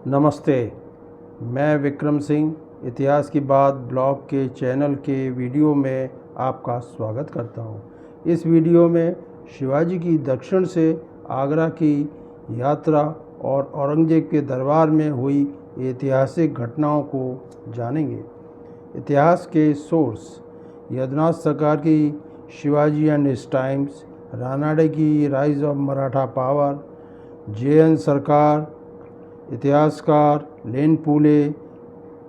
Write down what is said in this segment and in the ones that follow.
नमस्ते, मैं विक्रम सिंह इतिहास की बात ब्लॉग के चैनल के वीडियो में आपका स्वागत करता हूं। इस वीडियो में शिवाजी की दक्षिण से आगरा की यात्रा और औरंगजेब के दरबार में हुई ऐतिहासिक घटनाओं को जानेंगे। इतिहास के सोर्स: यदुनाथ सरकार की Shivaji and his times, Ranade की rise of Maratha power, J N. Sarkar, इतिहासकार लेन पुले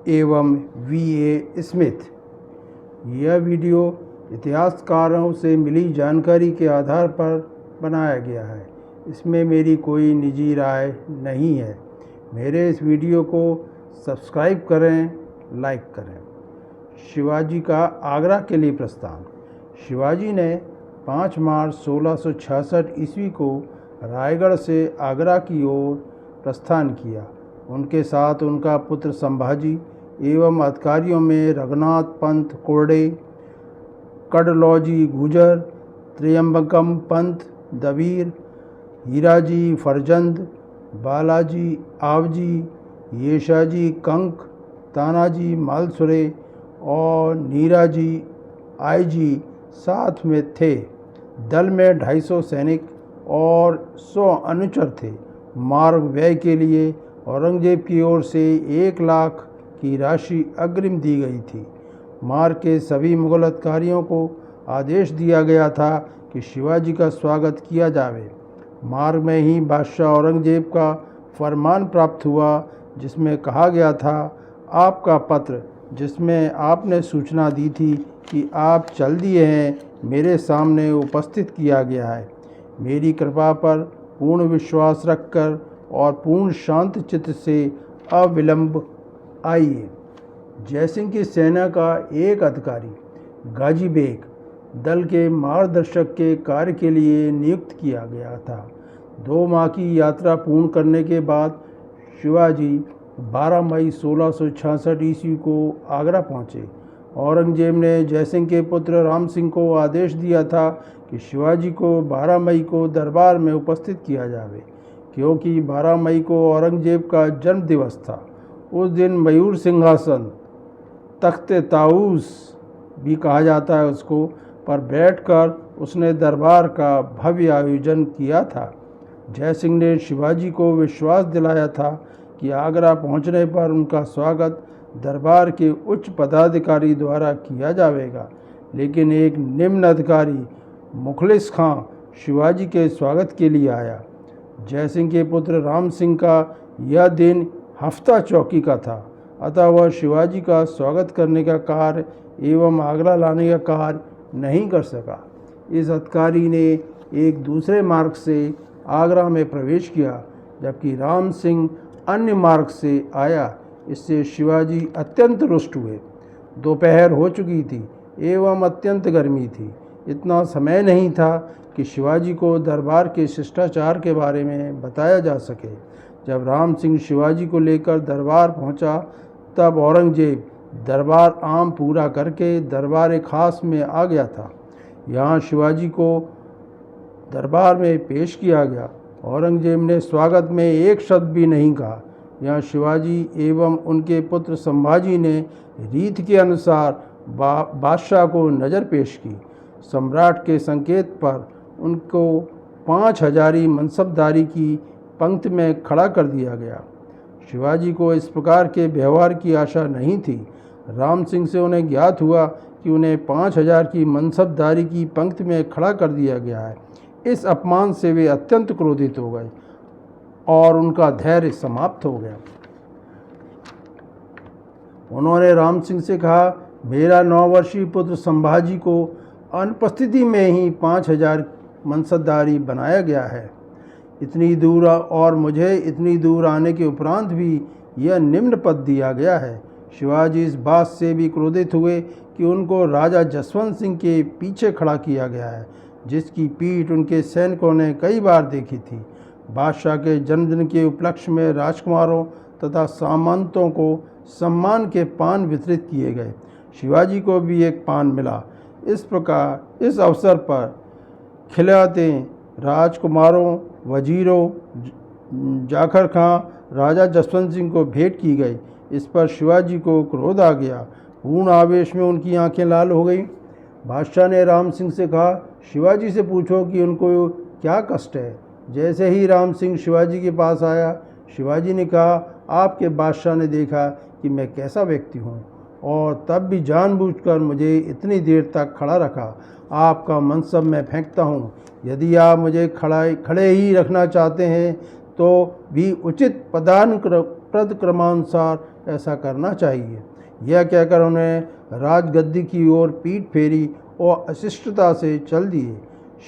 एवं वी.ए. स्मिथ। यह वीडियो इतिहासकारों से मिली जानकारी के आधार पर बनाया गया है। इसमें मेरी कोई निजी राय नहीं है। मेरे इस वीडियो को सब्सक्राइब करें, लाइक करें। शिवाजी का आगरा के लिए प्रस्थान। शिवाजी ने 5 मार्च 1666 ईस्वी को रायगढ़ से आगरा की ओर प्रस्थान किया। उनके साथ उनका पुत्र संभाजी एवं अधिकारियों में रघुनाथ पंत कोर्डे, कडलौजी गुजर, त्र्यंबकम पंत दबीर, हीराजी फरजंद, बालाजी आवजी, येशाजी कंक, तानाजी मालसुरे और नीराजी आईजी साथ में थे। दल में 250 सैनिक और 100 अनुचर थे। मार्ग व्यय के लिए औरंगजेब की ओर से 1 लाख की राशि अग्रिम दी गई थी। मार्ग के सभी मुगल अधिकारियों को आदेश दिया गया था कि शिवाजी का स्वागत किया जावे। मार्ग में ही बादशाह औरंगजेब का फरमान प्राप्त हुआ, जिसमें कहा गया था, आपका पत्र जिसमें आपने सूचना दी थी कि आप चल दिए हैं, मेरे सामने उपस्थित किया गया है। मेरी कृपा पर पूर्ण विश्वास रखकर और पूर्ण शांत चित्त से अविलंब आइए। जयसिंह की सेना का एक अधिकारी गाजी बेग दल के मार्गदर्शक के कार्य के लिए नियुक्त किया गया था। 2 माह की यात्रा पूर्ण करने के बाद शिवाजी 12 मई 1666 ईस्वी को आगरा पहुँचे। औरंगजेब ने जयसिंह के पुत्र राम सिंह को आदेश दिया था कि शिवाजी को 12 मई को दरबार में उपस्थित किया जावे, क्योंकि 12 मई को औरंगजेब का जन्म दिवस था। उस दिन मयूर सिंहासन, तख्ते ताऊस भी कहा जाता है उसको, पर बैठकर उसने दरबार का भव्य आयोजन किया था। जयसिंह ने शिवाजी को विश्वास दिलाया था कि आगरा पहुंचने पर उनका स्वागत दरबार के उच्च पदाधिकारी द्वारा किया जाएगा, लेकिन एक निम्न अधिकारी मुखलिस खां शिवाजी के स्वागत के लिए आया। जयसिंह के पुत्र राम सिंह का यह दिन हफ्ता चौकी का था, अतः वह शिवाजी का स्वागत करने का कार्य एवं आगरा लाने का कार्य नहीं कर सका। इस अधिकारी ने एक दूसरे मार्ग से आगरा में प्रवेश किया, जबकि राम सिंह अन्य मार्ग से आया। इससे शिवाजी अत्यंत रुष्ट हुए। दोपहर हो चुकी थी एवं अत्यंत गर्मी थी। इतना समय नहीं था कि शिवाजी को दरबार के शिष्टाचार के बारे में बताया जा सके। जब राम सिंह शिवाजी को लेकर दरबार पहुंचा, तब औरंगजेब दरबार आम पूरा करके दरबार खास में आ गया था। यहाँ शिवाजी को दरबार में पेश किया गया। औरंगजेब ने स्वागत में एक शब्द भी नहीं कहा। यहाँ शिवाजी एवं उनके पुत्र संभाजी ने रीत के अनुसार बादशाह को नज़र पेश की। सम्राट के संकेत पर उनको 5000 मनसबदारी की पंक्ति में खड़ा कर दिया गया। शिवाजी को इस प्रकार के व्यवहार की आशा नहीं थी। राम सिंह से उन्हें ज्ञात हुआ कि उन्हें 5000 की मनसबदारी की पंक्ति में खड़ा कर दिया गया है। इस अपमान से वे अत्यंत क्रोधित हो गए और उनका धैर्य समाप्त हो गया। उन्होंने राम सिंह से कहा, मेरा 9 वर्षीय पुत्र संभाजी को अनुपस्थिति में ही 5000 मनसबदारी बनाया गया है। इतनी दूर और मुझे इतनी दूर आने के उपरांत भी यह निम्न पद दिया गया है। शिवाजी इस बात से भी क्रोधित हुए कि उनको राजा जसवंत सिंह के पीछे खड़ा किया गया है, जिसकी पीठ उनके सैनिकों ने कई बार देखी थी। बादशाह के जन्मदिन के उपलक्ष्य में राजकुमारों तथा सामंतों को सम्मान के पान वितरित किए गए। शिवाजी को भी एक पान मिला। इस प्रकार इस अवसर पर खिलाते राजकुमारों, वजीरों, जाखर खां, राजा जसवंत सिंह को भेंट की गई। इस पर शिवाजी को क्रोध आ गया। पूर्ण आवेश में उनकी आंखें लाल हो गईं। बादशाह ने राम सिंह से कहा, शिवाजी से पूछो कि उनको क्या कष्ट है। जैसे ही राम सिंह शिवाजी के पास आया, शिवाजी ने कहा, आपके बादशाह ने देखा कि मैं कैसा व्यक्ति हूँ और तब भी जानबूझकर मुझे इतनी देर तक खड़ा रखा। आपका मनसब मैं फेंकता हूँ। यदि आप मुझे खड़े ही रखना चाहते हैं तो भी उचित पदानुक्रमानुसार ऐसा करना चाहिए। यह कहकर उन्हें राजगद्दी की ओर पीठ फेरी और अशिष्टता से चल दिए।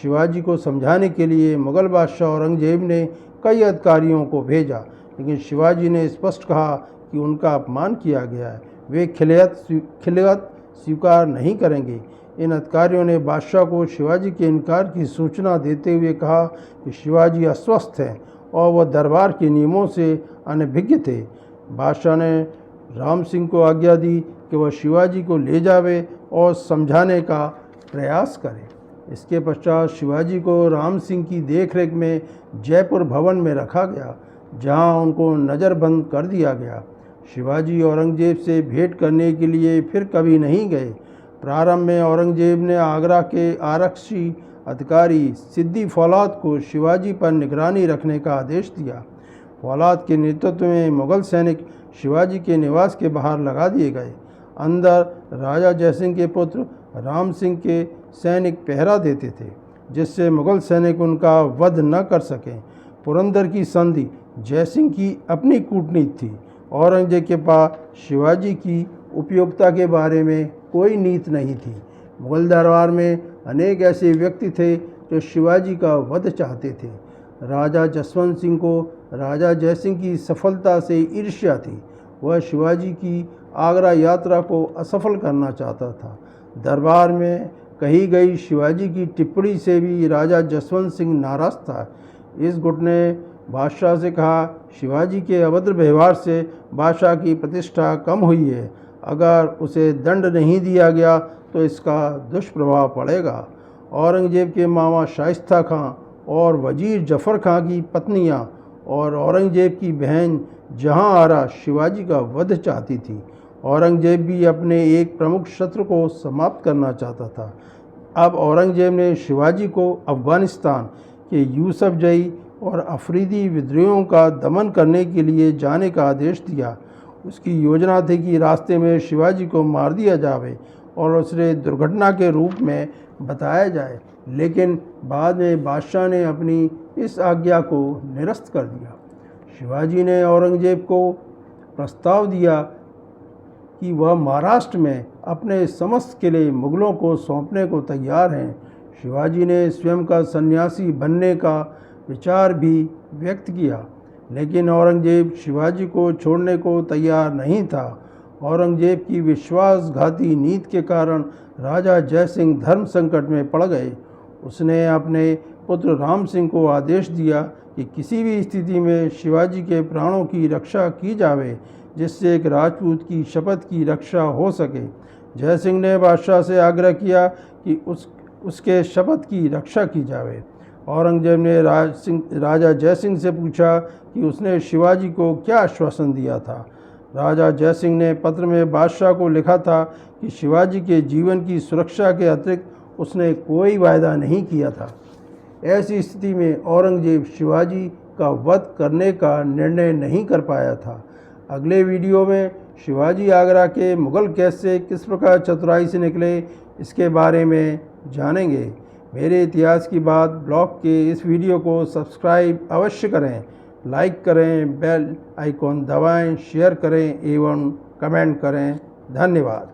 शिवाजी को समझाने के लिए मुगल बादशाह औरंगजेब ने कई अधिकारियों को भेजा, लेकिन शिवाजी ने स्पष्ट कहा कि उनका अपमान किया गया है, वे खिलत स्वीकार नहीं करेंगे। इन अधिकारियों ने बादशाह को शिवाजी के इनकार की सूचना देते हुए कहा कि शिवाजी अस्वस्थ हैं और वह दरबार के नियमों से अनभिज्ञ थे। बादशाह ने राम सिंह को आज्ञा दी कि वह शिवाजी को ले जावे और समझाने का प्रयास करे। इसके पश्चात शिवाजी को राम सिंह की देखरेख में जयपुर भवन में रखा गया, जहां उनको नज़रबंद कर दिया गया। शिवाजी औरंगजेब से भेंट करने के लिए फिर कभी नहीं गए। प्रारंभ में औरंगजेब ने आगरा के आरक्षी अधिकारी सिद्दी फौलाद को शिवाजी पर निगरानी रखने का आदेश दिया। फौलाद के नेतृत्व में मुगल सैनिक शिवाजी के निवास के बाहर लगा दिए गए। अंदर राजा जयसिंह के पुत्र राम सिंह के सैनिक पहरा देते थे, जिससे मुगल सैनिक उनका वध न कर सकें। पुरंदर की संधि जयसिंह की अपनी कूटनीति थी। औरंगजेब के पास शिवाजी की उपयोगिता के बारे में कोई नीति नहीं थी। मुगल दरबार में अनेक ऐसे व्यक्ति थे जो शिवाजी का वध चाहते थे। राजा जसवंत सिंह को राजा जयसिंह की सफलता से ईर्ष्या थी। वह शिवाजी की आगरा यात्रा को असफल करना चाहता था। दरबार में कही गई शिवाजी की टिप्पणी से भी राजा जसवंत सिंह नाराज था। इस गुट ने बादशाह से कहा, शिवाजी के अभद्र व्यवहार से बादशाह की प्रतिष्ठा कम हुई है। अगर उसे दंड नहीं दिया गया तो इसका दुष्प्रभाव पड़ेगा। औरंगजेब के मामा शाइस्ता खां और वजीर जफ़र खां की पत्नियां और औरंगजेब की बहन जहां आरा शिवाजी का वध चाहती थी। औरंगजेब भी अपने एक प्रमुख शत्रु को समाप्त करना चाहता था। अब औरंगजेब ने शिवाजी को अफ़गानिस्तान के यूसुफ जई और अफरीदी विद्रोहियों का दमन करने के लिए जाने का आदेश दिया। उसकी योजना थी कि रास्ते में शिवाजी को मार दिया जावे और उसे दुर्घटना के रूप में बताया जाए, लेकिन बाद में बादशाह ने अपनी इस आज्ञा को निरस्त कर दिया। शिवाजी ने औरंगजेब को प्रस्ताव दिया कि वह महाराष्ट्र में अपने समस्त किले मुगलों को सौंपने को तैयार हैं। शिवाजी ने स्वयं का सन्यासी बनने का विचार भी व्यक्त किया, लेकिन औरंगजेब शिवाजी को छोड़ने को तैयार नहीं था। औरंगजेब की विश्वासघाती नीति के कारण राजा जयसिंह धर्म संकट में पड़ गए। उसने अपने पुत्र राम सिंह को आदेश दिया कि किसी भी स्थिति में शिवाजी के प्राणों की रक्षा की जावे, जिससे एक राजपूत की शपथ की रक्षा हो सके। जयसिंह ने बादशाह से आग्रह किया कि उसके शपथ की रक्षा की जावे। औरंगजेब ने राजा जयसिंह से पूछा कि उसने शिवाजी को क्या आश्वासन दिया था। राजा जयसिंह ने पत्र में बादशाह को लिखा था कि शिवाजी के जीवन की सुरक्षा के अतिरिक्त उसने कोई वायदा नहीं किया था। ऐसी स्थिति में औरंगजेब शिवाजी का वध करने का निर्णय नहीं कर पाया था। अगले वीडियो में शिवाजी आगरा के मुगल कैद से किस प्रकार चतुराई से निकले, इसके बारे में जानेंगे। मेरे इतिहास की बात ब्लॉग के इस वीडियो को सब्सक्राइब अवश्य करें, लाइक करें, बेल आइकॉन दबाएं, शेयर करें एवं कमेंट करें। धन्यवाद।